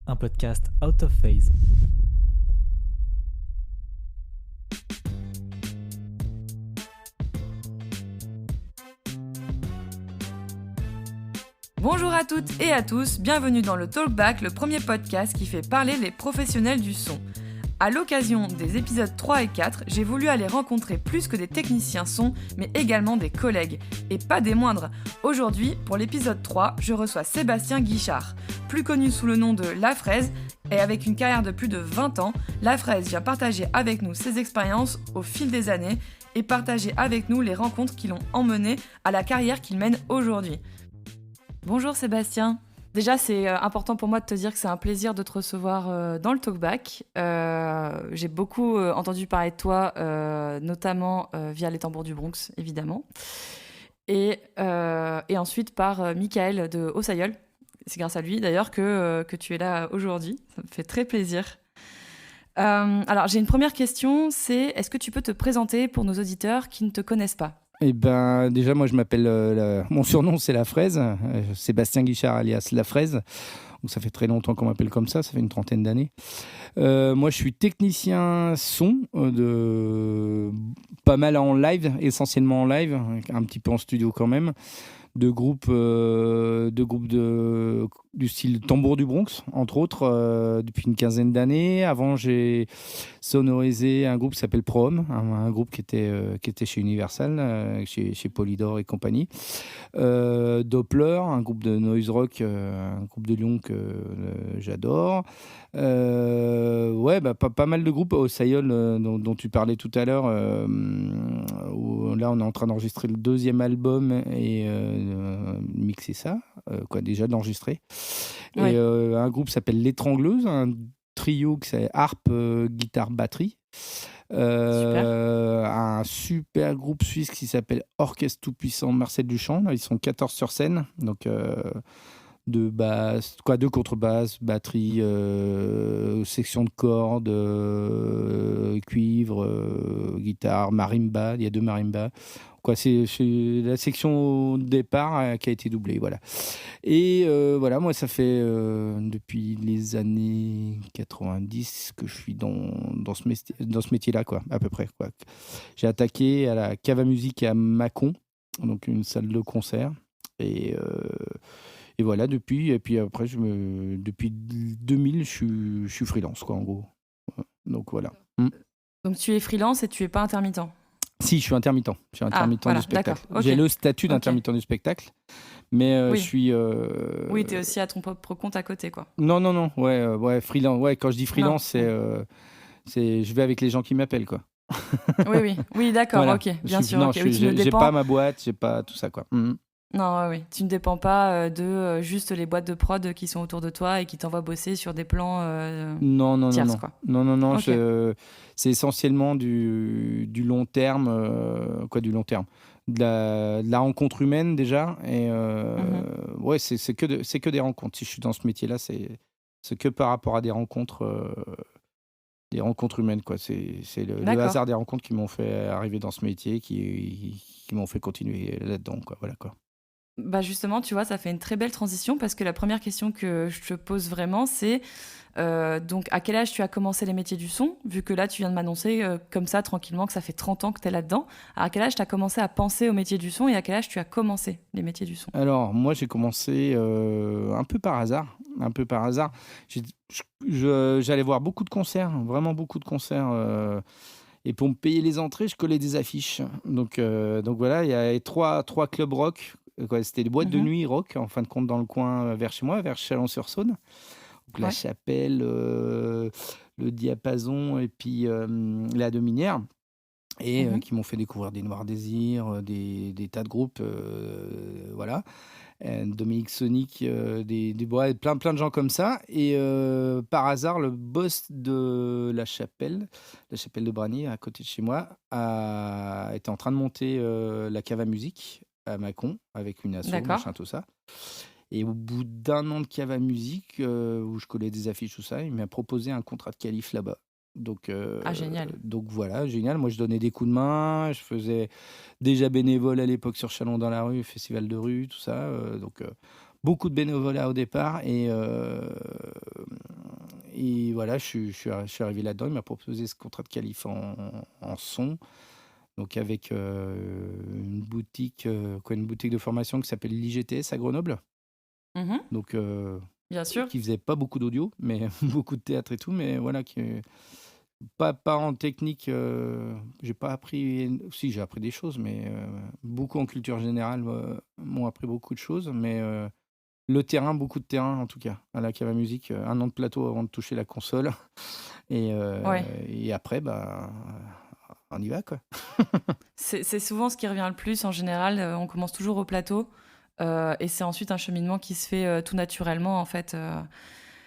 un podcast out of phase. Bonjour à toutes et à tous, bienvenue dans le Talkback, le premier podcast qui fait parler les professionnels du son. À l'occasion des épisodes 3 et 4, j'ai voulu aller rencontrer plus que des techniciens son, mais également des collègues, et pas des moindres. Aujourd'hui, pour l'épisode 3, je reçois Sébastien Guichard, plus connu sous le nom de La Fraise, et avec une carrière de plus de 20 ans, La Fraise vient partager avec nous ses expériences au fil des années, et partager avec nous les rencontres qui l'ont emmené à la carrière qu'il mène aujourd'hui. Bonjour Sébastien. Déjà, c'est important pour moi de te dire que c'est un plaisir de te recevoir dans le Talkback. J'ai beaucoup entendu parler de toi, notamment via les Tambours du Bronx, évidemment. Et ensuite par Michael de Haut-Sailleul. C'est grâce à lui, d'ailleurs, que tu es là aujourd'hui. Ça me fait très plaisir. Alors, j'ai une première question, c'est est-ce que tu peux te présenter pour nos auditeurs qui ne te connaissent pas ? Eh ben, déjà, moi, je m'appelle... Mon surnom, c'est La Fraise. Sébastien Guichard, alias La Fraise. Donc, ça fait très longtemps qu'on m'appelle comme ça. Ça fait une trentaine d'années. Moi, je suis technicien son, pas mal en live, essentiellement en live, un petit peu en studio quand même, de groupes du style Tambour du Bronx, entre autres, depuis une quinzaine d'années. Avant, j'ai sonorisé un groupe qui s'appelle Pro-Homme, un groupe qui était chez Universal, chez Polydor et compagnie. Doppler, un groupe de noise rock, un groupe de Lyon que j'adore. Pas mal de groupes. Haut-Sailleul, dont tu parlais tout à l'heure, où là on est en train d'enregistrer le deuxième album et mixer ça, déjà d'enregistrer. Ouais. Et un groupe s'appelle L'Étrangleuse, un trio qui s'appelle harpe, guitare, batterie. Un super groupe suisse qui s'appelle Orchestre Tout-Puissant Marcel Duchamp. Là, ils sont 14 sur scène, donc deux contrebasses, batterie, section de cordes, cuivre, guitare, marimba. Il y a 2 marimbas. C'est la section de départ qui a été doublée, voilà. Et voilà, moi, ça fait depuis les années 90 que je suis dans ce métier-là, quoi, à peu près, quoi. J'ai attaqué à la Cave à Musique à Mâcon, donc une salle de concert. Et voilà, et puis après, depuis 2000, je suis freelance, quoi, en gros. Donc voilà. Donc tu es freelance et tu es pas intermittent. Si, je suis intermittent. Je suis intermittent voilà, du spectacle. d'accord, ok. J'ai le statut d'intermittent du spectacle, mais Oui. je suis... Oui, t'es aussi à ton propre compte à côté, quoi. Non, ouais, freelance. Ouais, quand je dis freelance, Non. c'est je vais avec les gens qui m'appellent, quoi. Oui, d'accord, Voilà. ok, bien sûr. Ok. Oui, tu ne J'ai dépends... pas ma boîte, j'ai pas tout ça, quoi. Non, oui, tu ne dépends pas de juste les boîtes de prod qui sont autour de toi et qui t'envoient bosser sur des plans Non. tierces, quoi. Non. Ok. C'est essentiellement du long terme, du long terme. De la rencontre humaine déjà, et ouais, c'est que des rencontres. Si je suis dans ce métier-là, c'est que par rapport à des rencontres humaines, quoi. C'est le hasard des rencontres qui m'ont fait arriver dans ce métier, qui m'ont fait continuer là-dedans, quoi. Voilà, quoi. Bah justement, tu vois, ça fait une très belle transition parce que la première question que je te pose vraiment, c'est donc à quel âge tu as commencé les métiers du son, vu que là tu viens de m'annoncer comme ça tranquillement que ça fait 30 ans que tu es là-dedans. Alors à quel âge tu as commencé à penser au métier du son et à quel âge tu as commencé les métiers du son ? Alors, moi, j'ai commencé un peu par hasard. J'allais voir beaucoup de concerts, vraiment beaucoup de concerts. Et pour me payer les entrées, je collais des affiches. Donc voilà, il y avait trois clubs rock. C'était des boîtes de nuit rock, en fin de compte, dans le coin vers chez moi, vers Chalon-sur-Saône. Donc, La Chapelle, le Diapason et puis la Dominière. Et qui m'ont fait découvrir des Noirs Désirs, des tas de groupes, voilà. Dominique Sonic, plein de gens comme ça. Et par hasard, le boss de la chapelle de Bragny, à côté de chez moi, était en train de monter la cave à musique à Mâcon, avec une asso, machin, tout ça. Et au bout d'1 an de cave à musique, où je collais des affiches, tout ça, il m'a proposé un contrat de qualif là-bas. Donc génial. donc voilà, génial. Moi, je donnais des coups de main. Je faisais déjà bénévole à l'époque sur Chalon dans la rue, festival de rue, tout ça. Donc beaucoup de bénévolat au départ. et voilà, je suis arrivé là-dedans. Il m'a proposé ce contrat de qualif en son, donc avec une boutique de formation qui s'appelle l'IGTS à Grenoble. Mhm. Donc, Bien sûr. qui faisait pas beaucoup d'audio, mais beaucoup de théâtre et tout, mais voilà, pas en technique. J'ai pas appris. Si, j'ai appris des choses, mais beaucoup en culture générale m'ont appris beaucoup de choses, mais le terrain, beaucoup de terrain en tout cas, à la Cave à Musique, 1 an de plateau avant de toucher la console, et, Ouais. et après, bah, on y va quoi. C'est souvent ce qui revient le plus en général. On commence toujours au plateau et c'est ensuite un cheminement qui se fait tout naturellement en fait.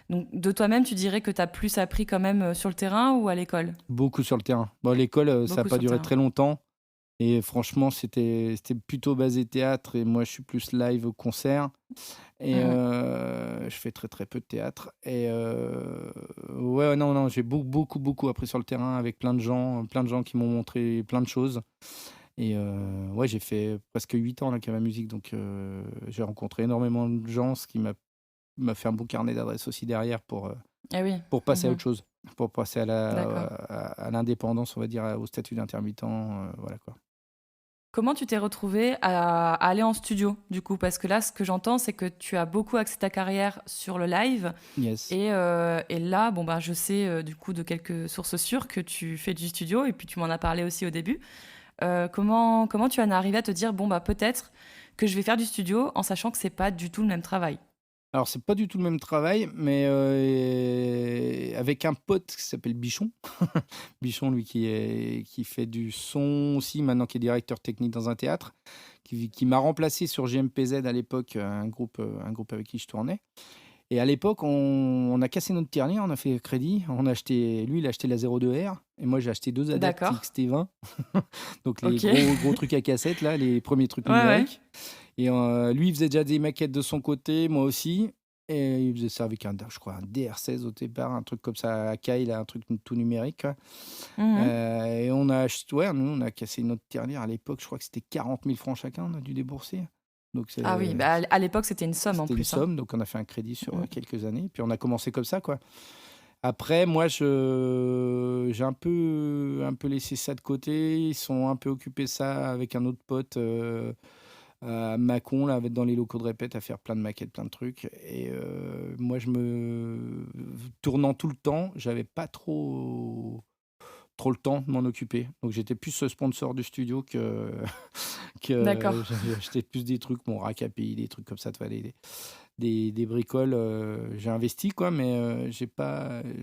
Donc de toi-même, tu dirais que tu as plus appris quand même sur le terrain ou à l'école? Beaucoup sur le terrain. Bon, l'école, ça n'a Beaucoup pas sur le duré terrain. très longtemps. Et franchement, c'était plutôt basé théâtre. Et moi, je suis plus live au concert. Et Mhm. je fais très, très peu de théâtre. Et ouais, non, non, j'ai beaucoup, beaucoup appris sur le terrain avec plein de gens qui m'ont montré plein de choses. Et ouais, j'ai fait presque 8 ans là, à la musique. Donc, j'ai rencontré énormément de gens, ce qui m'a fait un bon carnet d'adresses aussi derrière Ah oui. pour passer à Mhm. autre chose, pour passer D'accord. à l'indépendance, on va dire, au statut d'intermittent, voilà quoi. Comment tu t'es retrouvé à aller en studio du coup? Parce que là, ce que j'entends, c'est que tu as beaucoup axé ta carrière sur le live Yes. et là, bon ben, je sais du coup de quelques sources sûres que tu fais du studio et puis tu m'en as parlé aussi au début. Comment tu en es arrivé à te dire bon bah peut-être que je vais faire du studio en sachant que c'est pas du tout le même travail? Alors, c'est pas du tout le même travail, mais avec un pote qui s'appelle Bichon. Bichon, lui, qui fait du son aussi, maintenant qui est directeur technique dans un théâtre, qui m'a remplacé sur GMPZ à l'époque, un groupe avec qui je tournais. Et à l'époque, on a cassé notre tirelire, on a fait crédit, lui, il a acheté la 02R, et moi, j'ai acheté 2 Adapts D'accord. XT20, donc les Ok. gros trucs à cassette, là, les premiers trucs Ouais, ouais. numériques. Et lui, il faisait déjà des maquettes de son côté, moi aussi. Et il faisait ça avec je crois, un DR16 au départ, un truc comme ça, à Kyle, un truc tout numérique, quoi. Mhm. Et nous, on a cassé notre tirelire à l'époque, je crois que c'était 40 000 francs chacun, on a dû débourser. Donc, Ah oui, bah, à l'époque, c'était une somme en c'était une plus, hein. somme, donc on a fait un crédit sur Mhm. quelques années. Puis on a commencé comme ça, quoi. Après, moi, j'ai un peu laissé ça de côté. Ils sont un peu occupés ça avec un autre pote à Mâcon, là, dans les locaux de répète, à faire plein de maquettes, plein de trucs. Et moi, tournant tout le temps, j'avais pas trop le temps de m'en occuper. Donc j'étais plus sponsor du studio que D'accord. j'achetais plus des trucs, mon rack API, des trucs comme ça, tu vois, des bricoles. J'ai investi, quoi, mais je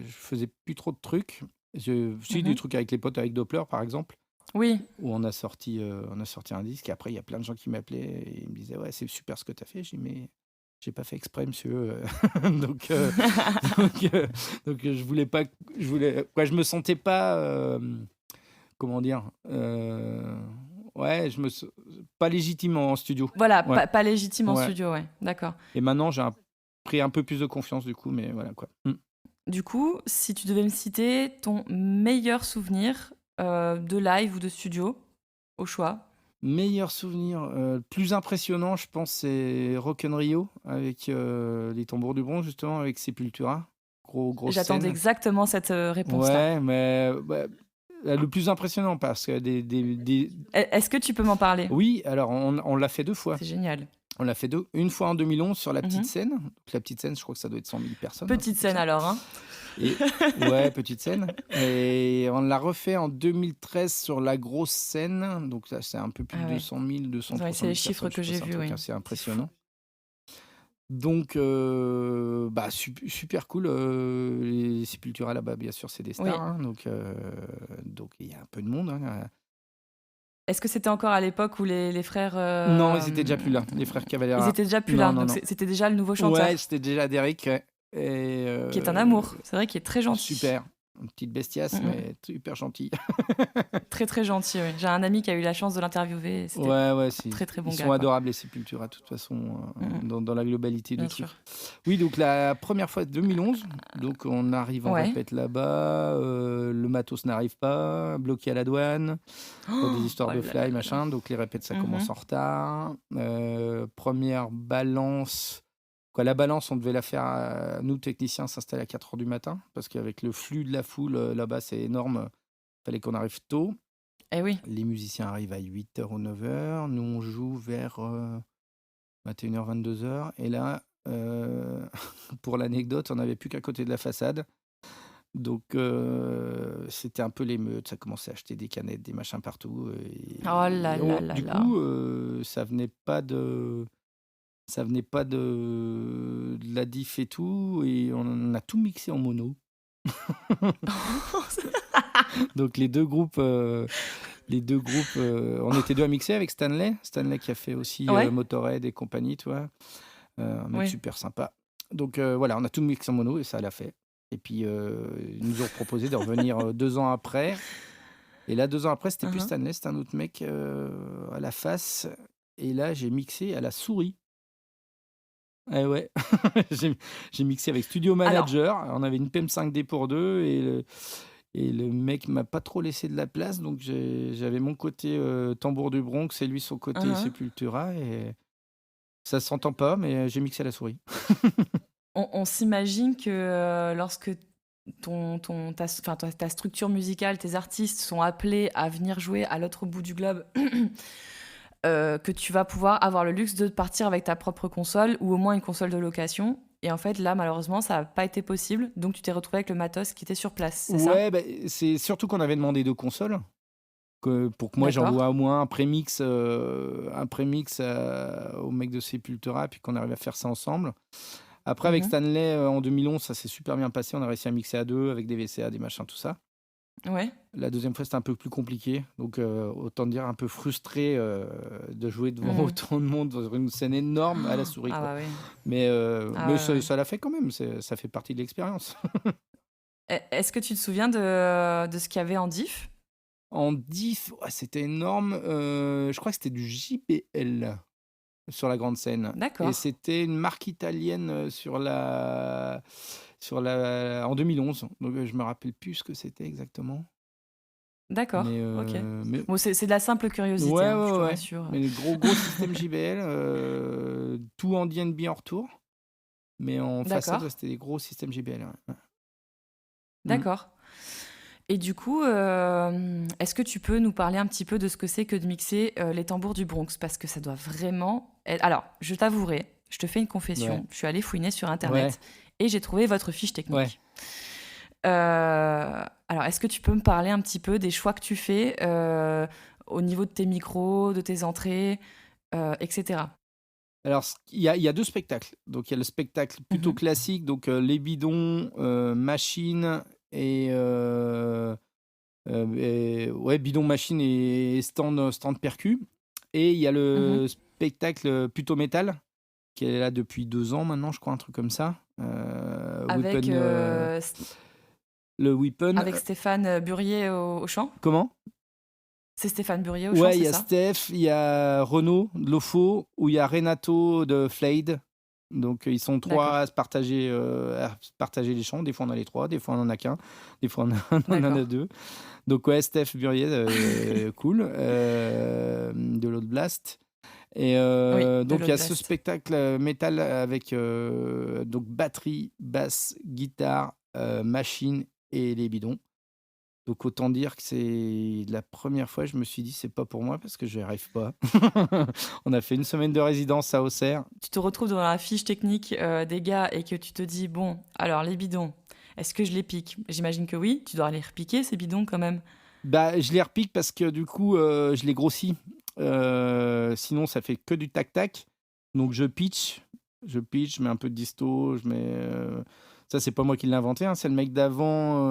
faisais plus trop de trucs. Si, des Mhm. trucs avec les potes, avec Doppler, par exemple, Oui. où on a sorti un disque. Et après, il y a plein de gens qui m'appelaient et ils me disaient, ouais, c'est super ce que tu as fait. J'ai dit, mais j'ai pas fait exprès, monsieur. Donc, donc, euh, donc, je voulais pas. Quoi, je me sentais pas. Comment dire, ouais, pas légitime en studio. Voilà, Ouais, pas légitime en ouais. studio, ouais. D'accord. Et maintenant, pris un peu plus de confiance, du coup, mais voilà quoi. Du coup, si tu devais me citer ton meilleur souvenir de live ou de studio, au choix. Meilleur souvenir, plus impressionnant, je pense, c'est Rock in Rio avec les Tambours du Bronze, justement, avec Sepultura. Grosse J'attendais scène. exactement cette réponse-là. Ouais, mais le plus impressionnant parce que Est-ce que tu peux m'en parler? Oui, alors on l'a fait 2 fois. C'est génial. On l'a fait une fois en 2011 sur la petite Mhm. scène. Donc, la petite scène, je crois que ça doit être 100 000 personnes, un Petite truc comme scène ça. alors, hein. Et ouais, petite scène. Et on l'a refait en 2013 sur la grosse scène. Donc là, c'est un peu plus Ah de ouais. 200 000, 200, Ouais, 300 c'est les 000 chiffres personnes. Je que sais pas, j'ai c'est un vus, truc oui. assez C'est fou. impressionnant. Donc, bah, super cool. Les Sepultura là-bas, bien sûr, c'est des Oui. stars, hein. Donc, il y a un peu de monde, hein. Est-ce que c'était encore à l'époque où les frères... Non, ils étaient déjà plus là, les frères Ils Cavalera. étaient déjà plus Non, là, non, donc non. c'était déjà le nouveau Ouais, chanteur, c'était déjà Derrick, ouais. Et qui est un amour. C'est vrai qu'il est très gentil. super. Une petite bestiasse, Mhm. mais super gentil. Très très gentil, oui. J'ai un ami qui a eu la chance de l'interviewer. Et c'était Ouais, un très très bon ils gars, sont quoi. adorables, les Sepultura, de toute façon, Mhm. dans la globalité du Bien truc. sûr. Oui, donc la première fois, 2011. Donc on arrive en Ouais. répète là-bas. Le matos n'arrive pas, bloqué à la douane pour des histoires Oh de là là fly, là là. machin. Donc les répètes, ça commence Mhm. en retard. Première balance. Quoi, la balance, on devait la faire, nous, techniciens, s'installer à 4 heures du matin, parce qu'avec le flux de la foule, là-bas, c'est énorme. Fallait qu'on arrive tôt. Eh oui. Les musiciens arrivent à 8 heures ou 9 heures. Nous, on joue vers 21 heures, 22 heures. Et là, pour l'anecdote, on n'avait plus qu'à côté de la façade. Donc, c'était un peu l'émeute. Ça commençait à acheter des canettes, des machins partout. Oh là là là Du là. coup, ça venait pas de la diff et tout. Et on a tout mixé en mono. Donc, les deux groupes, on était deux à mixer avec Stanley. Stanley qui a fait aussi Ouais. Motorhead et compagnie, tu vois. Un mec Oui. super sympa. Donc, voilà, on a tout mixé en mono et ça l'a fait. Et puis, ils nous ont proposé de revenir 2 ans après. Et là, 2 ans après, c'était plus Mhm. Stanley, c'était un autre mec à la face. Et là, j'ai mixé à la souris. Eh ouais, j'ai mixé avec Studio Alors, Manager. On avait une PM5D pour deux et le mec m'a pas trop laissé de la place. Donc, j'avais mon côté tambour du Bronx et lui son côté mhm. Sepultura. Et ça s'entend pas, mais j'ai mixé à la souris. On s'imagine que lorsque ta structure musicale, tes artistes sont appelés à venir jouer à l'autre bout du globe, que tu vas pouvoir avoir le luxe de partir avec ta propre console ou au moins une console de location. Et en fait, là, malheureusement, ça n'a pas été possible. Donc, tu t'es retrouvé avec le matos qui était sur place, c'est ça? Ouais, bah, c'est surtout qu'on avait demandé 2 consoles. Pour que moi D'accord. j'envoie au moins un prémix au mec de Sepultura, puis qu'on arrive à faire ça ensemble. Après, avec Mhm. Stanley, en 2011, ça s'est super bien passé. On a réussi à mixer à 2 avec des VCA, des machins, tout ça. Ouais. La deuxième fois, c'était un peu plus compliqué. Donc, autant dire un peu frustré de jouer devant Mhm. autant de monde sur une scène énorme à la souris, Ah quoi. bah oui. Mais, Ah mais ouais, ça, ouais. ça l'a fait quand même. Ça fait partie de l'expérience. Est-ce que tu te souviens de ce qu'il y avait en diff? En diff, ouais, c'était énorme. Je crois que c'était du JBL. Sur la grande scène. Et D'accord. c'était une marque italienne en 2011. Donc, je me rappelle plus ce que c'était exactement. D'accord. Mais, Ok. mais Bon, c'est de la simple curiosité, ouais, hein, je ouais, te ouais. rassure. Mais gros système JBL, tout en DNB en retour. Mais en façade, D'accord. ouais, c'était des gros systèmes JBL. Ouais. D'accord. Et du coup, est-ce que tu peux nous parler un petit peu de ce que c'est que de mixer les tambours du Bronx? Parce que ça doit vraiment Alors, je t'avouerai, je te fais une confession. Ouais. Je suis allée fouiner sur Ouais. Internet et j'ai trouvé votre fiche Ouais. technique. Alors, est-ce que tu peux me parler un petit peu des choix que tu fais au niveau de tes micros, de tes entrées, etc. Alors, il y a 2 spectacles. Donc, il y a le spectacle plutôt Mhm. classique, donc les bidons, machines et ouais, bidon, machine et stand percu. Et il y a le Mhm. spectacle plutôt métal, qui est là depuis 2 ans maintenant, je crois, un truc comme ça. Avec, Le Weapon. avec Stéphane Burier au chant? Comment? C'est Stéphane Burier au chant, Ouais, il c'est y a ça? Steph, il y a Renaud de Lofo, ou il y a Renato de Flayed. Donc, ils sont 3 D'accord. à se partager les chants. Des fois, on a les 3, des fois, on en a qu'un, des fois, on en a D'accord. 2. Donc, ouais, Steph Burier, cool, de l'Old Blast. Et Oui, de donc, il y l'autre a ce blast. spectacle métal avec donc batterie, basse, guitare, machine et les bidons. Donc, autant dire que c'est la première fois, je me suis dit, c'est pas pour moi parce que je n'y arrive pas. On a fait une semaine de résidence à Auxerre. Tu te retrouves dans la fiche technique des gars et que tu te dis, bon, alors les bidons, est-ce que je les pique? J'imagine que oui, tu dois les repiquer, ces bidons quand même. Bah, je les repique parce que du coup, je les grossis. Sinon, ça fait que du tac-tac. Donc, je pitch, je mets un peu de disto, je mets. Ça, c'est pas moi qui l'ai inventé, hein, c'est le mec d'avant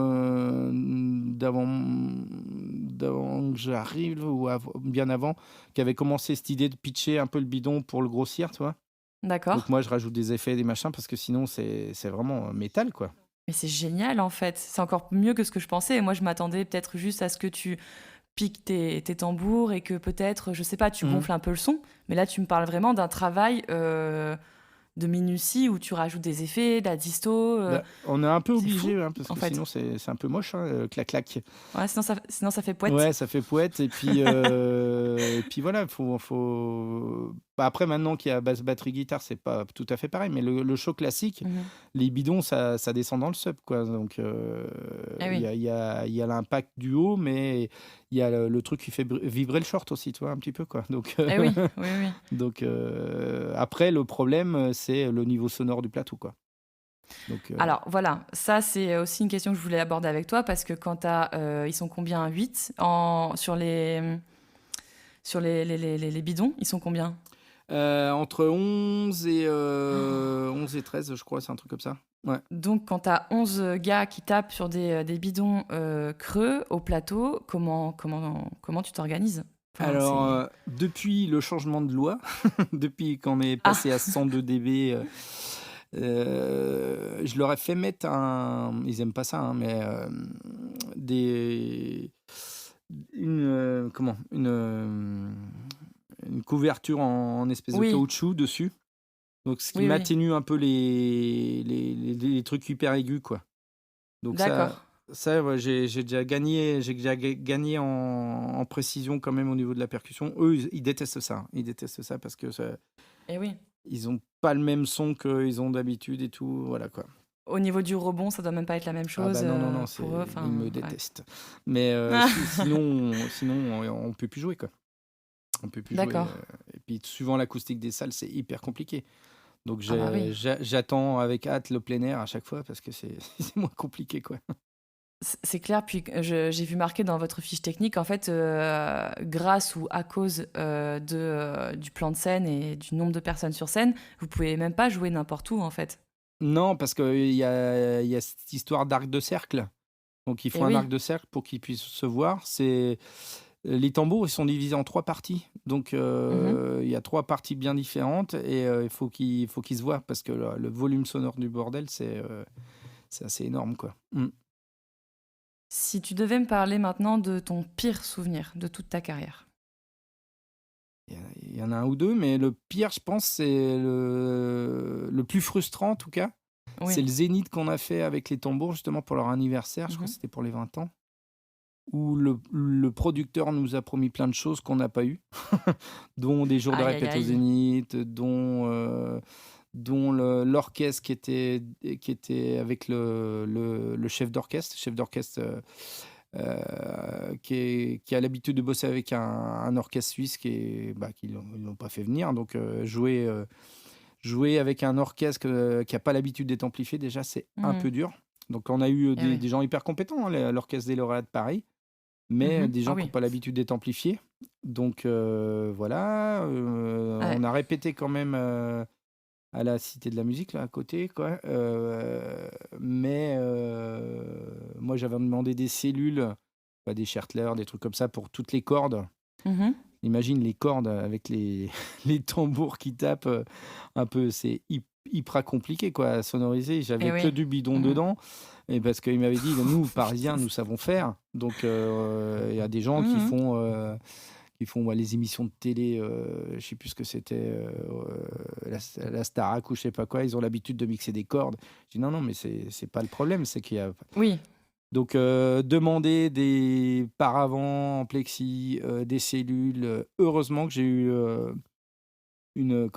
que j'arrive, ou bien avant, qui avait commencé cette idée de pitcher un peu le bidon pour le grossir, tu vois. Donc, D'accord. moi, je rajoute des effets, des machins, parce que sinon, c'est vraiment métal, quoi. Mais c'est génial en fait. C'est encore mieux que ce que je pensais. Moi, je m'attendais peut-être juste à ce que tu piques tes tambours et que peut-être, je sais pas, tu Mhm. gonfles un peu le son. Mais là, tu me parles vraiment d'un travail de minutie où tu rajoutes des effets, de la disto. Bah, on est un peu C'est fou, obligé, hein, parce en que fait. sinon, c'est un peu moche, hein, clac-clac. Ouais, sinon ça fait poète. Ouais, ça fait poète. Et puis voilà, faut... Enfin, après, maintenant qu'il y a basse, batterie, guitare, c'est pas tout à fait pareil. Mais le show classique, les bidons, ça descend dans le sub, quoi. Donc, Eh il y oui. il y a l'impact du haut, mais il y a le truc qui fait vibrer le short aussi, tu vois, un petit peu, quoi. Donc, Eh oui, oui, oui. donc après, le problème, c'est le niveau sonore du plateau, quoi. Donc, Alors voilà, ça c'est aussi une question que je voulais aborder avec toi parce que quand ils sont combien? 8 sur les bidons, ils sont combien? entre 11 et 13, je crois, c'est un truc comme ça. Ouais. Donc quand t'as 11 gars qui tapent sur des bidons creux au plateau, comment tu t'organises? Enfin, Alors, c'est... depuis le changement de loi, depuis qu'on est Ah, passé à 102 dB, je leur ai fait mettre ils aiment pas ça, hein, mais comment? Une couverture en espèce de oui, caoutchouc dessus. Donc, ce qui oui, oui, m'atténue un peu les trucs hyper aigus, quoi. Donc d'accord. ouais, j'ai déjà gagné en précision quand même au niveau de la percussion. Eux, ils détestent ça, hein. Ils détestent ça parce que Et oui. ils ont pas le même son qu'ils ont d'habitude et tout, voilà, quoi. Au niveau du rebond, ça doit même pas être la même Ah chose bah non, non, non, pour eux. ils me Ouais. détestent. Mais sinon, on peut plus jouer, quoi. On peut plus jouer. D'accord. Et puis, suivant l'acoustique des salles, c'est hyper compliqué. Donc, Ah bah oui. j'attends avec hâte le plein air à chaque fois parce que c'est c'est moins compliqué, quoi. C'est clair, puis j'ai vu marquer dans votre fiche technique, en fait, grâce ou à cause du plan de scène et du nombre de personnes sur scène, vous pouvez même pas jouer n'importe où, en fait. Non, parce qu'il y a cette histoire d'arc de cercle. Donc, il Et faut un oui. arc de cercle pour qu'ils puissent se voir. Les tambours, ils sont divisés en 3 parties. Donc, Mhm. il y a 3 parties bien différentes et il faut qu'ils se voient parce que le volume sonore du bordel, c'est assez énorme, quoi. Si tu devais me parler maintenant de ton pire souvenir de toute ta carrière. Il y en a un ou deux, mais le pire, je pense, c'est le plus frustrant, en tout cas. C'est Oui. le zénith qu'on a fait avec les tambours, justement, pour leur anniversaire. Je crois que Mhm. c'était pour les 20 ans. Où le producteur nous a promis plein de choses qu'on n'a pas eues, dont des jours de Aïe, aïe, répète au aïe. Zénith, dont l'orchestre qui était avec le chef d'orchestre qui a l'habitude de bosser avec un orchestre suisse qu'ils l'ont pas fait venir. Donc, jouer avec un orchestre qui n'a pas l'habitude d'être amplifié, déjà, c'est un Mhm. peu dur. Donc, on a eu Eh oui. des gens hyper compétents, hein, l'orchestre des lauréats de Paris, mais Mhm. des Ah gens qui oui. n'ont pas l'habitude d'être amplifiés. Donc, voilà, Ouais. on a répété quand même à la Cité de la Musique, là, à côté, quoi. Mais moi, j'avais demandé des cellules, des Schertler, des trucs comme ça pour toutes les cordes. Mhm. Imagine les cordes avec les, les tambours qui tapent un peu, c'est hyper compliqué, quoi, à sonoriser. Eh J'avais que oui. du bidon Mhm. dedans, et parce qu'il m'avait dit, nous, Parisiens, nous savons faire. Donc, il y a des gens Mhm. qui font les émissions de télé, je sais plus ce que c'était, la Starac ou je sais pas quoi, ils ont l'habitude de mixer des cordes. Je dis non, non, mais c'est pas le problème, c'est qu'il y a. Oui. Donc, demander des paravents en plexi, des cellules. Heureusement que j'ai eu une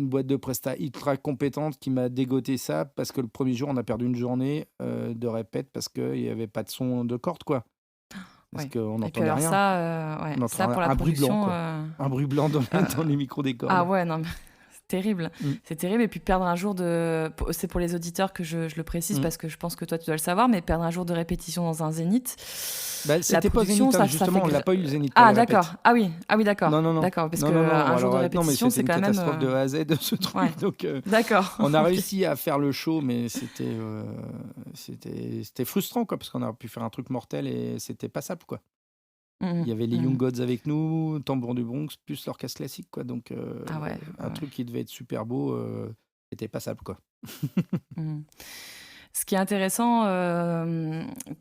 boîte de presta ultra compétente qui m'a dégoté ça parce que le premier jour, on a perdu une journée de répète parce qu'il n'y avait pas de son de corde, quoi. Parce Oui. qu'on Et puis n'entendait alors rien. ça, ouais, On ça entendait pour la un bruit blanc, production. quoi. Un bruit blanc Euh, dans les micros des Ah cordes. ouais, non, mais c'est terrible. Mm. C'est terrible. Et puis perdre un jour de... C'est pour les auditeurs que je le précise Mm. parce que je pense que toi, tu dois le savoir, mais perdre un jour de répétition dans un zénith, la C'était pas au production, Zénith, hein, ça fait... justement, on l'a pas eu le Zénith pour Ah, les répètes. d'accord. Ah oui, d'accord. Non, non, non. D'accord, parce Non, non, qu'un non. jour de Alors, non, mais répétition, c'était c'est une quand même... catastrophe de A à Z, ce truc. Ouais, Donc, d'accord. on a Ok. réussi à faire le show, mais c'était frustrant, quoi, parce qu'on aurait pu faire un truc mortel et c'était passable, quoi. Il y avait les Young Mhm. Gods avec nous, Tambour du Bronx, plus l'orchestre classique, quoi. Donc, Ah ouais, un ouais. truc qui devait être super beau, était passable, quoi. Mhm. Ce qui est intéressant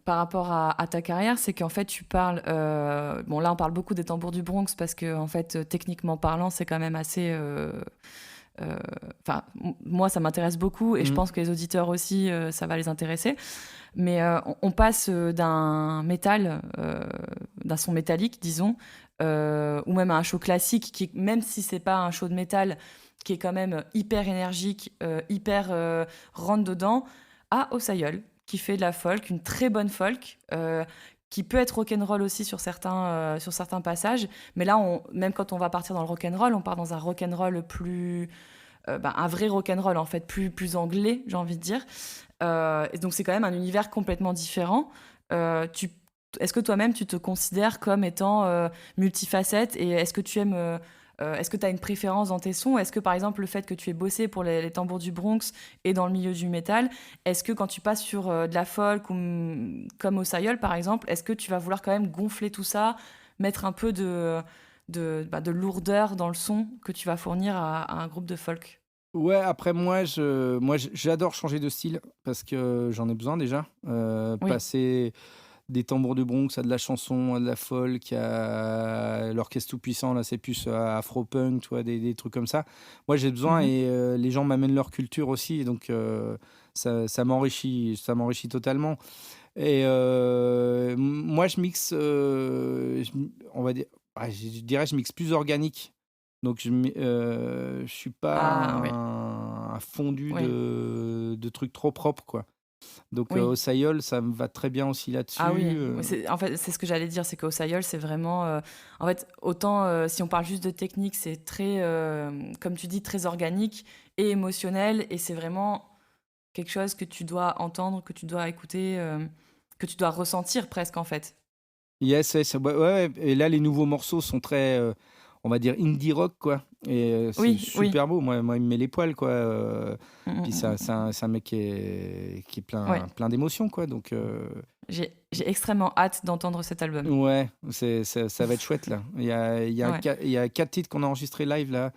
par rapport à ta carrière, c'est qu'en fait, tu parles. Bon, là, on parle beaucoup des tambours du Bronx parce que, en fait, techniquement parlant, c'est quand même assez. Enfin, moi, ça m'intéresse beaucoup et je Mhm. pense que les auditeurs aussi, ça va les intéresser. Mais on passe d'un métal, d'un son métallique, disons, ou même à un show classique, même si c'est pas un show de métal, qui est quand même hyper énergique, hyper rentre dedans, à Osaïol, qui fait de la folk, une très bonne folk, qui peut être rock'n'roll aussi sur certains passages. Mais là, même quand on va partir dans le rock'n'roll, on part dans un rock'n'roll plus... un vrai rock'n'roll, en fait, plus anglais, j'ai envie de dire. Et donc, c'est quand même un univers complètement différent. Est-ce que toi-même, tu te considères comme étant multifacette et est-ce que tu aimes... est-ce que tu as une préférence dans tes sons? Est-ce que, par exemple, le fait que tu aies bossé pour les tambours du Bronx et dans le milieu du métal, est-ce que quand tu passes sur de la folk ou comme au Sayol, par exemple, est-ce que tu vas vouloir quand même gonfler tout ça, mettre un peu de lourdeur dans le son que tu vas fournir à un groupe de folk? Ouais, après j'adore changer de style parce que j'en ai besoin déjà. Oui. Passer des tambours du Bronx à de la chanson, à de la folk, à l'orchestre tout-puissant, là c'est plus afro-punk, tu vois, des trucs comme ça. Moi j'ai besoin Mhm. et les gens m'amènent leur culture aussi, donc ça m'enrichit totalement. Et moi je mixe, on va dire, je dirais je mixe plus organique. Donc je suis pas Ah oui, un fondu oui, de trucs trop propres, quoi. Donc oui. au Sayol, ça me va très bien aussi Ah là-dessus. oui, oui, en fait, c'est ce que j'allais dire, c'est qu'au Sayol, c'est vraiment... en fait, autant si on parle juste de technique, c'est très, comme tu dis, très organique et émotionnel, et c'est vraiment quelque chose que tu dois entendre, que tu dois écouter, que tu dois ressentir presque, en fait. Yes, yes, ouais, ouais, et là les nouveaux morceaux sont très, on va dire indie rock, quoi. Et c'est Oui, oui. super beau. Moi, il me met les poils, quoi. Mm, mm, Puis mm, mm. c'est un mec qui est Ouais, plein d'émotions, quoi. Donc j'ai extrêmement hâte d'entendre cet album. ouais, ça va être chouette là. Ouais. Il y a 4 titres qu'on a enregistrés live là,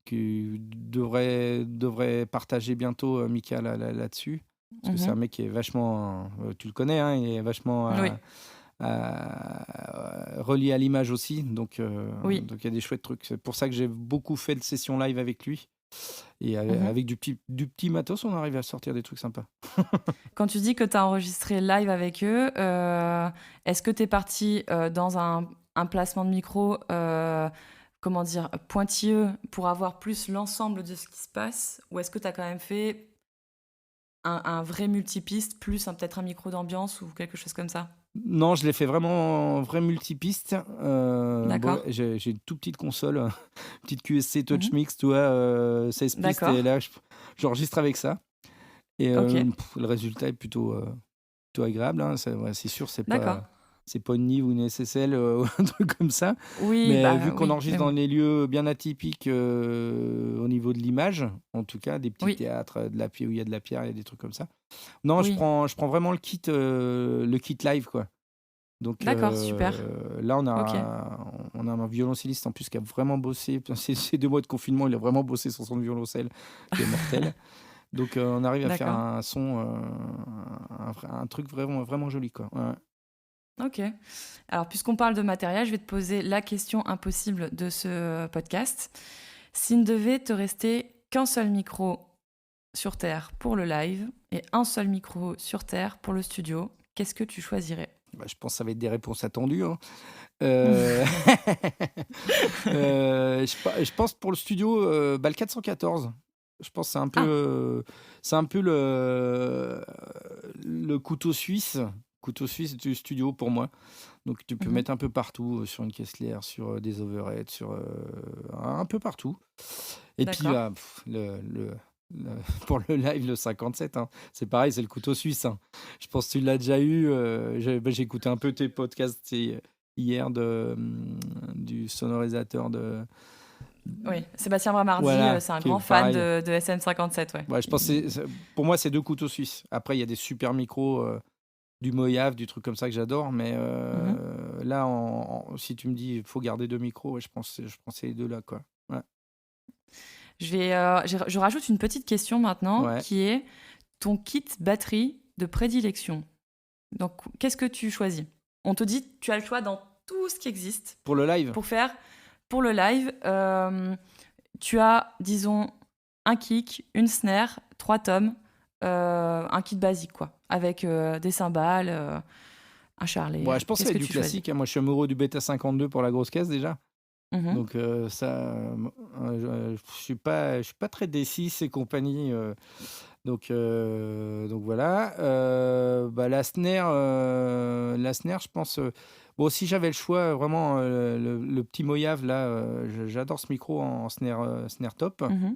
qui devrait partager bientôt Mika là-dessus. Parce que c'est un Mhm. mec qui est vachement, tu le connais, hein, il est vachement Oui, relié à l'image aussi. oui. Donc il y a des chouettes trucs. C'est pour ça que j'ai beaucoup fait de sessions live avec lui. Et Mhm. avec du petit matos, on arrive à sortir des trucs sympas. Quand tu dis que tu as enregistré live avec eux, est-ce que tu es parti dans un placement de micro, comment dire, pointilleux pour avoir plus l'ensemble de ce qui se passe? Ou est-ce que tu as quand même fait un vrai multipiste, plus peut-être un micro d'ambiance ou quelque chose comme ça? Non, je l'ai fait vraiment en vrai multipiste. Bon, D'accord. j'ai une toute petite console, petite QSC Touch Mhm. Mix, tu vois, 16 pistes, et D'accord. là, j'enregistre avec ça. Et Ok. le résultat est plutôt agréable, hein. Ouais, c'est sûr, D'accord. c'est pas une Nive ou une SSL ou un truc comme ça. Oui, Mais vu bah qu'on oui, mais enregistre bon. dans des lieux bien atypiques au niveau de l'image, en tout cas, des petits Oui, théâtres, où il y a de la pierre, il y a des trucs comme ça. Non, oui. je prends vraiment le kit live, quoi. Donc D'accord, super. là, Ok. on a un violoncelliste en plus qui a vraiment bossé. Ces 2 mois de confinement, il a vraiment bossé sur son violoncelle, qui est mortel. Donc on arrive à faire D'accord. un son, un truc vraiment, vraiment joli, quoi. Ouais. Ok. Alors, puisqu'on parle de matériel, je vais te poser la question impossible de ce podcast. S'il ne devait te rester qu'un seul micro sur Terre pour le live et un seul micro sur Terre pour le studio, qu'est-ce que tu choisirais? Bah, je pense que ça va être des réponses attendues, hein. Euh, je pense pour le studio, le 414. Je pense que Ah, c'est un peu le couteau suisse du studio pour moi. Donc tu peux mhm, mettre un peu partout, sur une caisse claire, sur des overheads, un peu partout. Et puis d'accord. bah, le pour le live, le 57, hein, c'est pareil, c'est le couteau suisse, hein. Je pense que tu l'as déjà eu. J'ai écouté un peu tes podcasts hier du sonorisateur de. Oui, Sébastien Bramardi, Voilà, c'est un qui est grand fan pareil. de SM57, ouais. Ouais, je pense pour moi, c'est 2 couteaux suisses. Après, il y a des super micros, du Moyave, du truc comme ça que j'adore, mais Mhm. là, si tu me dis il faut garder 2 micros, ouais, je prends ces 2 là, quoi. Ouais. Je rajoute une petite question maintenant Ouais. qui est ton kit batterie de prédilection. Donc, qu'est-ce que tu choisis? On te dit, tu as le choix dans tout ce qui existe Pour le live? pour faire pour le live. Tu as, disons, un kick, une snare, 3 tomes, un kit basique, quoi, avec des cymbales, un Charlet? Ouais, je pense que Qu'est-ce c'est que du tu choisis? classique, hein. Moi, je suis amoureux du Beta 52 pour la grosse caisse déjà. Mhm. Donc ça, je suis pas très D6 et compagnie. Donc voilà. La snare, je pense. Bon, si j'avais le choix, vraiment, le petit Moyave là, j'adore ce micro en snare top. Mhm.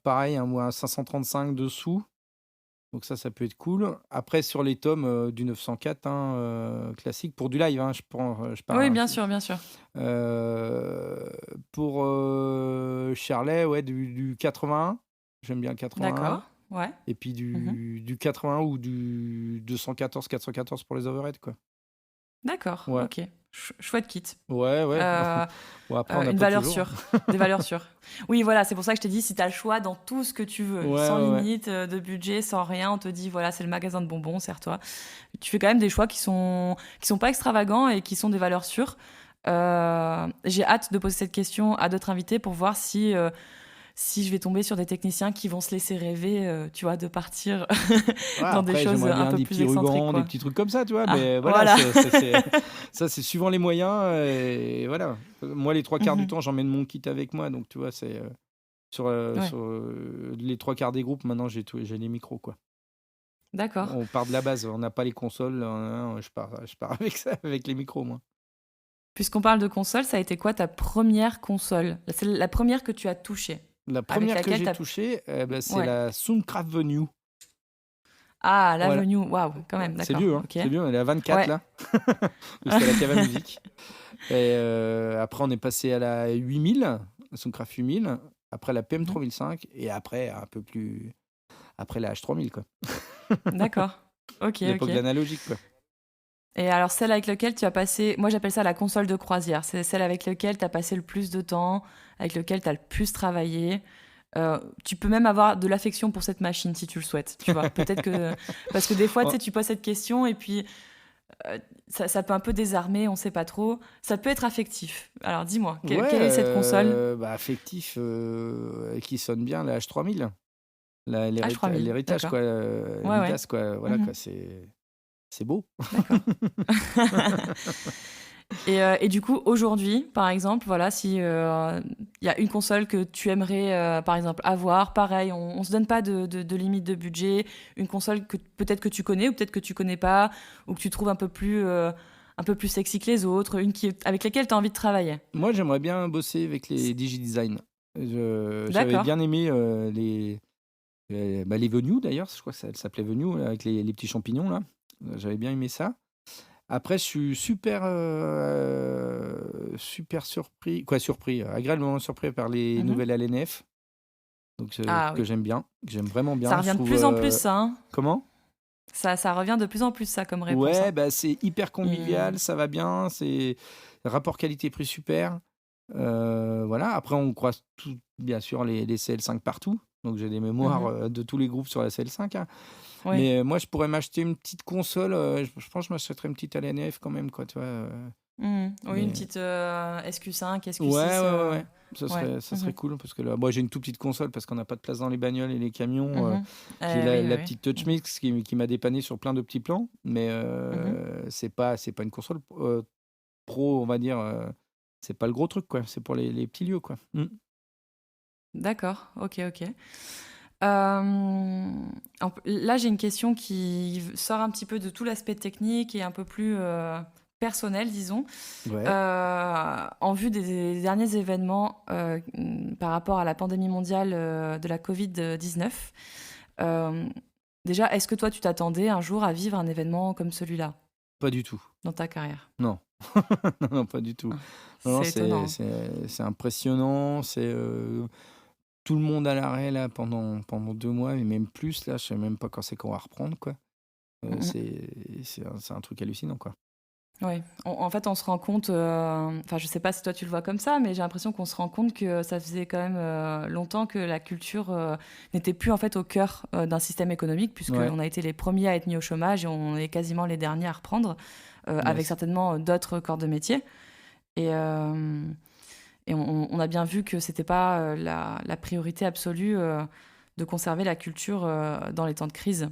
Pareil, un 535 dessous. Donc ça peut être cool. Après, sur les tomes du 904, hein, classique, pour du live, hein, je parle. Oui, Hein. bien sûr, bien sûr. Pour Charlet, ouais, du 81. J'aime bien le 81. D'accord, ouais. Et puis Mhm. du 80 ou du 214, 414 pour les overheads, quoi. D'accord, Ouais, ok. Chouette kit. ouais, ouais. Euh, Bon, après, on n'a une pas valeur toujours. sûre, des valeurs sûres. Oui, voilà, c'est pour ça que je t'ai dit, si tu as le choix dans tout ce que tu veux, Ouais, sans ouais, ouais. limite de budget, sans rien, on te dit, voilà, c'est le magasin de bonbons, sers-toi. Tu fais quand même des choix qui sont pas extravagants et qui sont des valeurs sûres. J'ai hâte de poser cette question à d'autres invités pour voir si je vais tomber sur des techniciens qui vont se laisser rêver, tu vois, de partir Ouais, dans des après, choses j'aimerais un bien peu des plus petits excentriques, rubans, des quoi. petits trucs comme ça, tu vois. Ah, Mais voilà, voilà. ça, c'est suivant les moyens. Et voilà. Moi, les trois quarts du Mhm. temps, j'emmène mon kit avec moi. Donc, tu vois, c'est Ouais, sur les trois quarts des groupes, maintenant, j'ai les micros, quoi. d'accord. On part de la base. On n'a pas les consoles. Je pars avec ça, avec les micros, moi. Puisqu'on parle de console, ça a été quoi ta première console? C'est la première que tu as touchée, La avec première que laquelle j'ai tu as... touchée, c'est Ouais. la Soundcraft Venue. Ah, Voilà. l'Avenue, waouh, quand même, C'est d'accord, vieux, hein. ok. C'est vieux. Elle est à 24, Ouais. là. C'était la cave à musique. Et après, on est passé à la 8000, la Soundcraft 8000. Après, la PM Mhm. 3005. Et après, un peu plus. Après, la H3000, quoi. D'accord, ok, L'époque de ok. l'analogique, quoi. Et alors, celle avec laquelle tu as passé, moi j'appelle ça la console de croisière, c'est celle avec laquelle tu as passé le plus de temps, avec laquelle tu as le plus travaillé. Tu peux même avoir de l'affection pour cette machine si tu le souhaites, tu vois. Peut-être que... Parce que des fois, tu Oh, sais, tu poses cette question et puis ça peut un peu désarmer, on sait pas trop. Ça peut être affectif. Alors dis-moi, ouais, quelle est cette console? affectif qui sonne bien, la H3000. H3000, L'héritage, d'accord. quoi. Ouais, ouais. Midas, quoi. Voilà, Mhm, quoi. C'est beau. d'accord. Et du coup, aujourd'hui, par exemple, voilà, si y a une console que tu aimerais, par exemple, avoir, pareil, on se donne pas de limite de budget, une console que peut-être que tu connais ou peut-être que tu connais pas, ou que tu trouves un peu plus sexy que les autres, avec laquelle tu as envie de travailler. Moi, j'aimerais bien bosser avec les DigiDesign. J'avais D'accord. bien aimé les Venue, d'ailleurs. Je crois que ça s'appelait Venue, là, avec les petits champignons, là. J'avais bien aimé ça. Après, je suis super surpris, agréablement surpris par les Mhm. nouvelles LNF, donc Ah que oui. j'aime bien, que j'aime vraiment Ça bien. Je revient de trouve. plus en plus, ça, hein. Comment? Ça revient de plus en plus, ça, comme réponse, Ouais, hein. bah, c'est hyper Et- convivial, ça va bien, c'est rapport qualité-prix super. Voilà. Après, on croise tout, bien sûr, les CL5 partout. Donc, j'ai des mémoires Mhm. de tous les groupes sur la CL5. Hein. Ouais. Mais moi, je pourrais m'acheter une petite console. Je pense que je m'achèterais une petite LNF quand même, quoi, tu vois. Mhm. Oui, une Mais petite SQ5, ouais, SQ6. ouais, ouais, ouais. Ouais. Ça serait Mhm. cool parce que là, moi, j'ai une toute petite console parce qu'on n'a pas de place dans les bagnoles et les camions. Mhm. J'ai Oui, oui, la oui. petite TouchMix qui m'a dépanné sur plein de petits plans, mais Mhm. c'est pas une console pro, on va dire. C'est pas le gros truc, quoi. C'est pour les petits lieux, quoi. Mm. D'accord, ok, ok. Là, j'ai une question qui sort un petit peu de tout l'aspect technique et un peu plus personnel, disons. Ouais. En vue des derniers événements par rapport à la pandémie mondiale de la Covid-19, euh, déjà, est-ce que toi, tu t'attendais un jour à vivre un événement comme celui-là Pas du tout. dans ta carrière? Non. Non, non, pas du tout. Ah, Non, non, c'est étonnant. c'est impressionnant. Tout le monde à l'arrêt là pendant 2 mois, et même plus. Là, je sais même pas quand c'est qu'on va reprendre, quoi. Mhm. C'est un truc hallucinant, quoi. Oui, en fait, on se rend compte, enfin, je sais pas si toi tu le vois comme ça, mais j'ai l'impression qu'on se rend compte que ça faisait quand même longtemps que la culture n'était plus en fait au cœur d'un système économique, Ouais. puisqu'on a été les premiers à être mis au chômage et on est quasiment les derniers à reprendre, avec Yes. certainement d'autres corps de métier. Et, on a bien vu que c'était pas la priorité absolue de conserver la culture dans les temps de crise.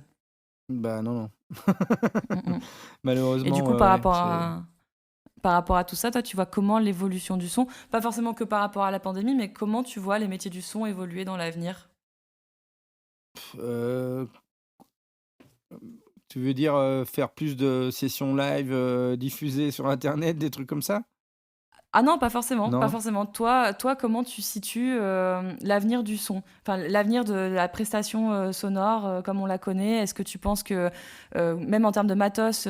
Bah, non, non. Mm, mm. Et du Malheureusement, coup, ouais, par rapport à tout ça, toi, tu vois comment l'évolution du son, pas forcément que par rapport à la pandémie, mais comment tu vois les métiers du son évoluer dans l'avenir? heu, tu veux dire, faire plus de sessions live, diffusées sur internet, des trucs comme ça? Ah non, pas forcément, pas Non? forcément. Toi, comment tu situes, l'avenir du son? Enfin, l'avenir de la prestation, sonore, comme on la connaît? Est-ce que tu penses que, même en termes de matos,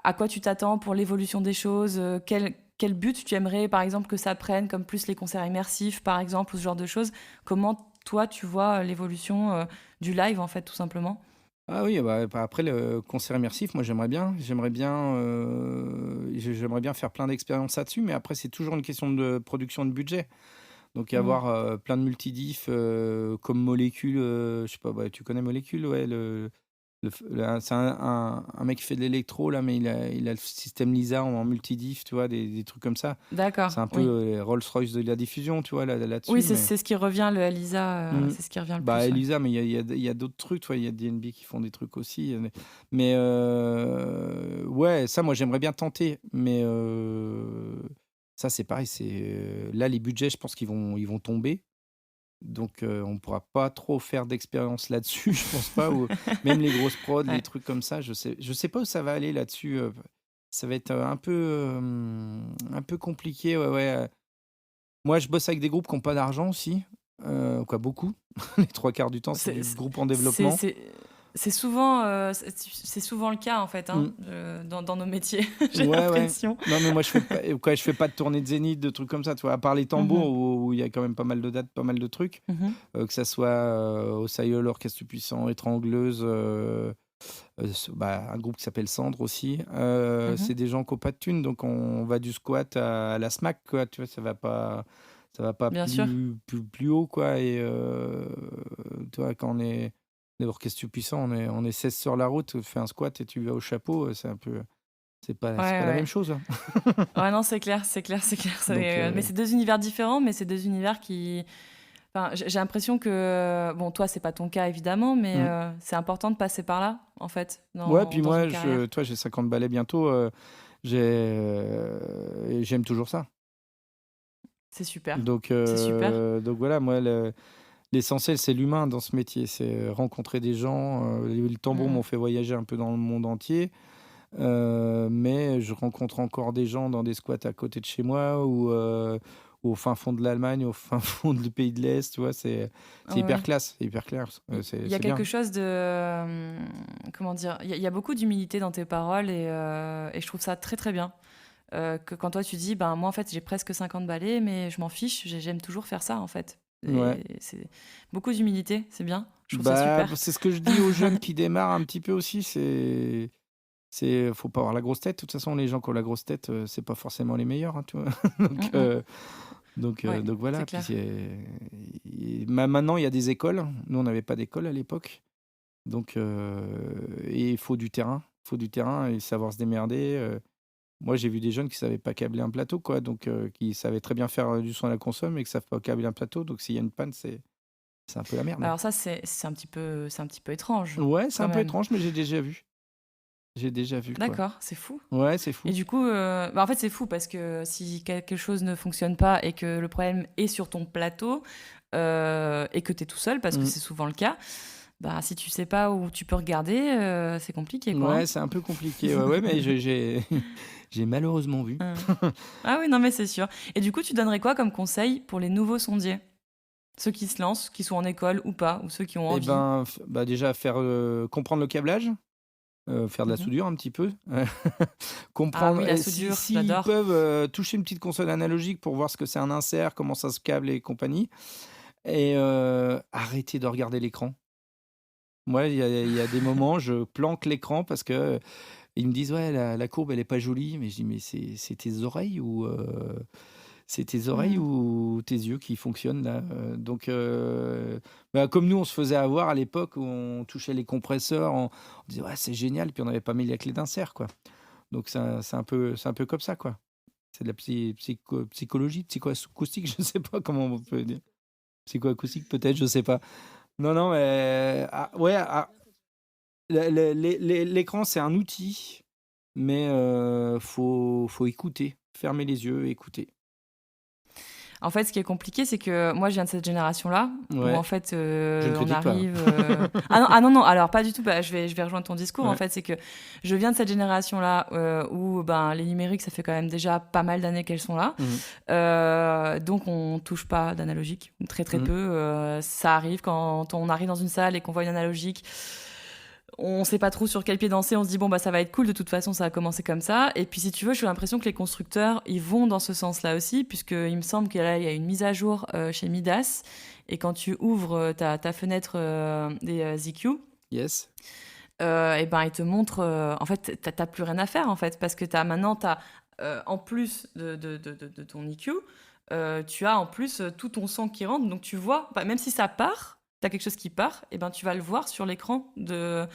à quoi tu t'attends pour l'évolution des choses? Quel but tu aimerais, par exemple, que ça prenne, comme plus les concerts immersifs, par exemple, ou ce genre de choses? Comment, toi, tu vois, l'évolution, du live, en fait, tout simplement? Ah oui, bah, après le concert immersif, moi j'aimerais bien faire plein d'expériences là-dessus, mais après c'est toujours une question de production de budget. Donc Mmh. avoir, plein de multidifs, comme Molécule, je sais pas, bah, tu connais Molécule? Ouais, c'est un mec qui fait de l'électro là, mais il a le système Lisa en multidiff, tu vois? Des trucs comme ça. D'accord, C'est un peu, oui. Rolls-Royce de la diffusion, tu vois? Oui, Là-dessus, c'est mais c'est ce qui revient, le Elisa, mmh, c'est ce qui revient le bah, plus, ouais. Elisa, mais il y a d'autres trucs, tu vois? Il y a DNB qui font des trucs aussi, mais ouais, ça, moi, j'aimerais bien tenter, mais ça, c'est pareil, là, les budgets, je pense qu'ils vont tomber, donc on ne pourra pas trop faire d'expérience là-dessus, je pense pas, ou même les grosses prods, les Ouais. trucs comme ça, je sais pas où ça va aller là-dessus, ça va être, un peu compliqué, ouais, ouais, moi, je bosse avec des groupes qui ont pas d'argent aussi, quoi, beaucoup. Les 3 quarts du temps, c'est C'est du c'est groupe en c'est développement. c'est c'est souvent, c'est souvent le cas, en fait, hein, Mmh. dans nos métiers, j'ai Ouais, ouais. l'impression. Non, mais moi, je fais pas de tournée de zénith, de trucs comme ça, tu vois? À part les Mmh tambours mh. où il y a quand même pas mal de dates, pas mal de trucs, Mmh. que ça soit, au Sailleul Orchestre Puissant, Étrangleuse, un groupe qui s'appelle Cendre aussi. Mmh. C'est des gens qui ont pas de thunes, donc on va du squat à la SMAC, quoi, tu vois? Ça va pas Bien sûr. plus haut, quoi, et tu vois, quand on est l'orchestre puissant, on est 16 sur la route, tu fais un squat et tu vas au chapeau, c'est pas Ouais, la même ouais. chose, hein. Ouais, non, c'est clair, c'est clair, c'est clair. Donc Mais c'est 2 univers différents, mais c'est 2 univers qui enfin, j'ai l'impression que bon, toi, c'est pas ton cas évidemment, mais mmh. c'est important de passer par là, en fait, Ouais, dans puis une moi, carrière. j'ai 50 balais bientôt, et j'aime toujours ça. C'est super, Donc c'est super. voilà, moi, l'essentiel, c'est l'humain dans ce métier. C'est, rencontrer des gens, les tambours Mmh. m'ont fait voyager un peu dans le monde entier, mais je rencontre encore des gens dans des squats à côté de chez moi, ou au fin fond de l'Allemagne, au fin fond du pays de l'Est, tu vois? C'est Ouais, hyper ouais. classe, c'est hyper clair, Il y a c'est quelque bien. chose de, comment dire? Il y a beaucoup d'humilité dans tes paroles et je trouve ça très, très bien. Que quand toi tu dis: «Ben, moi, en fait, j'ai presque 50 balais, mais je m'en fiche, j'aime toujours faire ça, en fait». Ouais. Et c'est beaucoup d'humilité, c'est bien, je trouve ça Bah, super. c'est ce que je dis aux jeunes qui démarrent un petit peu aussi, faut pas avoir la grosse tête. De toute façon, les gens qui ont la grosse tête, c'est pas forcément les meilleurs, hein, tu vois? Mmh Donc mh. donc C'est voilà, puis clair. maintenant, il y a des écoles. Nous, on n'avait pas d'école à l'époque, donc et il faut du terrain. Il faut du terrain et savoir se démerder, moi, j'ai vu des jeunes qui savaient pas câbler un plateau, quoi, donc qui savaient très bien faire, du son à la console, mais qui savent pas câbler un plateau, donc s'il y a une panne, c'est un peu la Bah, merde. alors ça, c'est un petit peu étrange, Ouais, c'est quand un peu même. étrange, mais j'ai déjà vu. J'ai déjà vu, quoi. D'accord, c'est fou. Ouais, c'est Et fou. du coup, bah, en fait, c'est fou parce que si quelque chose ne fonctionne pas et que le problème est sur ton plateau, et que tu es tout seul, parce que Mmh. c'est souvent le cas, bah, si tu sais pas où tu peux regarder, c'est compliqué, quoi, Ouais, hein? c'est un peu compliqué. Ouais, ouais, mais j'ai malheureusement vu. Mmh. Ah oui, non, mais c'est sûr. Et du coup, tu donnerais quoi comme conseil pour les nouveaux sondiers? Ceux qui se lancent, qui sont en école ou pas, ou ceux qui ont Et envie? ben, déjà faire, comprendre le câblage, faire de la Mmh. soudure un petit peu. Ah oui, Comprendre, la et soudure, s'ils j'adore. peuvent, toucher une petite console analogique pour voir ce que c'est un insert, comment ça se câble et compagnie, et arrêter de regarder l'écran. Moi, il y a des moments, je planque l'écran parce que, ils me disent: «Ouais, la courbe, elle est pas jolie», mais je dis: «Mais c'est tes oreilles ou Mmh. tes yeux qui fonctionnent là?» Donc comme nous, on se faisait avoir à l'époque où on touchait les compresseurs, on disait: «Ouais, c'est génial», puis on n'avait pas mis la clé d'insert, quoi. Donc c'est un peu comme ça, quoi. C'est de la psychologie, psychoacoustique, je sais pas comment on peut dire. Psychoacoustique peut-être, je sais pas. Non, non, mais ouais, L'écran, c'est un outil, mais faut écouter. Fermer les yeux et écouter. En fait, ce qui est compliqué, c'est que moi, je viens de cette génération-là, où Ouais. en fait, Je ne on critique pas. arrive... non, alors pas du tout, je vais rejoindre ton discours. Ouais. En fait, c'est que je viens de cette génération-là où les numériques, ça fait quand même déjà pas mal d'années qu'elles sont là. Donc, on touche pas d'analogique, très très peu. Ça arrive quand on arrive dans une salle et qu'on voit une analogique. On sait pas trop sur quel pied danser, on se dit ça va être cool, de toute façon ça a commencé comme ça. Et puis si tu veux, j'ai l'impression que les constructeurs, ils vont dans ce sens-là aussi, puisqu'il me semble qu'il y a une mise à jour chez Midas, et quand tu ouvres ta fenêtre des EQ, Yes. il te montre, en fait, t'as plus rien à faire, en fait, parce que maintenant, en plus de ton EQ, tu as en plus tout ton son qui rentre, donc tu vois, même si ça part, t'as quelque chose qui part, et tu vas le voir sur l'écran de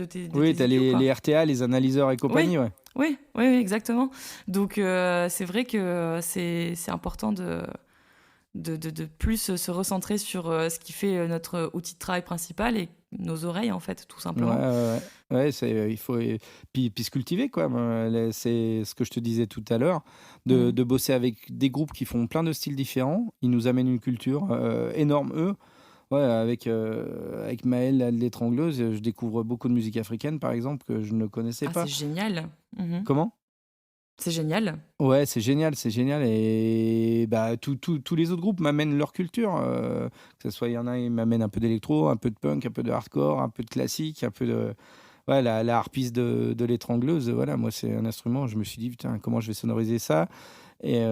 tes Oui, t'as EQ, quoi. les RTA, les analyseurs et compagnie, ouais. Oui, exactement. Donc, c'est vrai que c'est important de plus se recentrer sur ce qui fait notre outil de travail principal et nos oreilles, en fait, tout simplement. Ouais, il faut puis se cultiver, quoi. C'est ce que je te disais tout à l'heure, de bosser avec des groupes qui font plein de styles différents. Ils nous amènent une culture énorme, eux. Ouais, avec Maëlle, l'étrangleuse, je découvre beaucoup de musique africaine, par exemple, que je ne connaissais pas. C'est génial. Comment ? C'est génial. Ouais, c'est génial. Et tous les autres groupes m'amènent leur culture. Que ce soit, il y en a, ils m'amènent un peu d'électro, un peu de punk, un peu de hardcore, un peu de classique, un peu de... Ouais, la harpiste de l'étrangleuse, voilà, moi, c'est un instrument. Je me suis dit, putain, comment je vais sonoriser ça ? Et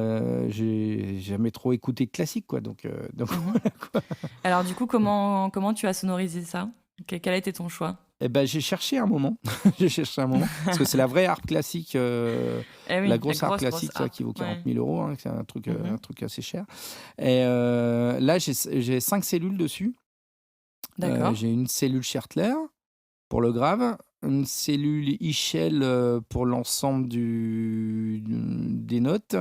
j'ai jamais trop écouté de classique, quoi. Donc voilà, quoi. Alors, du coup, comment tu as sonorisé ça ? Quel a été ton choix ? J'ai cherché un moment. Parce que c'est la vraie harpe classique, la grosse harpe classique là, qui vaut 40 000 euros. Hein, c'est un truc assez cher. Et là, j'ai 5 cellules dessus. D'accord. J'ai une cellule Schertler pour le grave, une cellule Ischel pour l'ensemble des notes.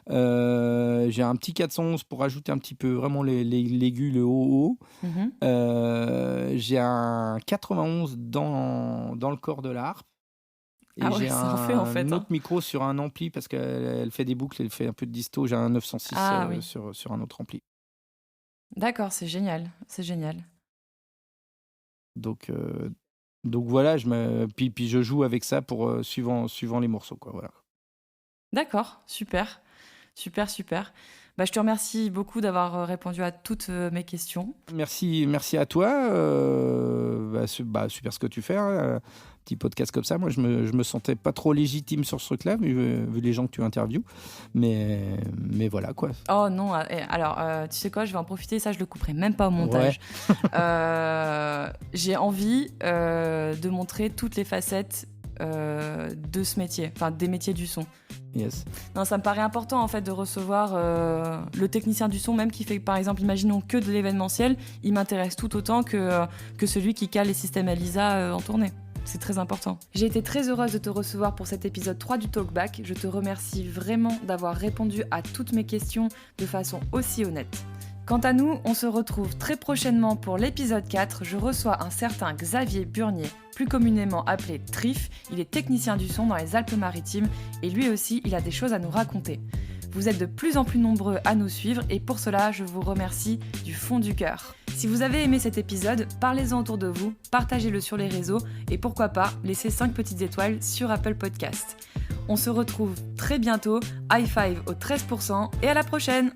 J'ai un petit 411 pour ajouter un petit peu vraiment l'aigu, le haut. J'ai un 91 dans le corps de la harpe. Et j'ai un autre micro sur un ampli parce qu'elle fait des boucles, elle fait un peu de disto. J'ai un 906 sur un autre ampli. D'accord, c'est génial. Donc voilà, puis je joue avec ça pour suivant les morceaux, quoi, voilà. D'accord, super. Je te remercie beaucoup d'avoir répondu à toutes mes questions. Merci à toi. Super ce que tu fais, hein. Petit podcast comme ça. Moi, je me sentais pas trop légitime sur ce truc-là, vu les gens que tu interviews. Mais voilà, quoi. Oh non, alors, tu sais quoi, je vais en profiter, ça je le couperai même pas au montage. Ouais. J'ai envie de montrer toutes les facettes de ce métier, enfin des métiers du son. Yes. Non, ça me paraît important en fait de recevoir le technicien du son, même qui fait par exemple, imaginons que de l'événementiel, il m'intéresse tout autant que celui qui cale les systèmes ELISA en tournée. C'est très important. J'ai été très heureuse de te recevoir pour cet épisode 3 du Talkback. Je te remercie vraiment d'avoir répondu à toutes mes questions de façon aussi honnête. Quant à nous, on se retrouve très prochainement pour l'épisode 4. Je reçois un certain Xavier Burnier, plus communément appelé Trif. Il est technicien du son dans les Alpes-Maritimes et lui aussi, il a des choses à nous raconter. Vous êtes de plus en plus nombreux à nous suivre et pour cela, je vous remercie du fond du cœur. Si vous avez aimé cet épisode, parlez-en autour de vous, partagez-le sur les réseaux et pourquoi pas, laissez 5 petites étoiles sur Apple Podcast. On se retrouve très bientôt, high five aux 13% et à la prochaine!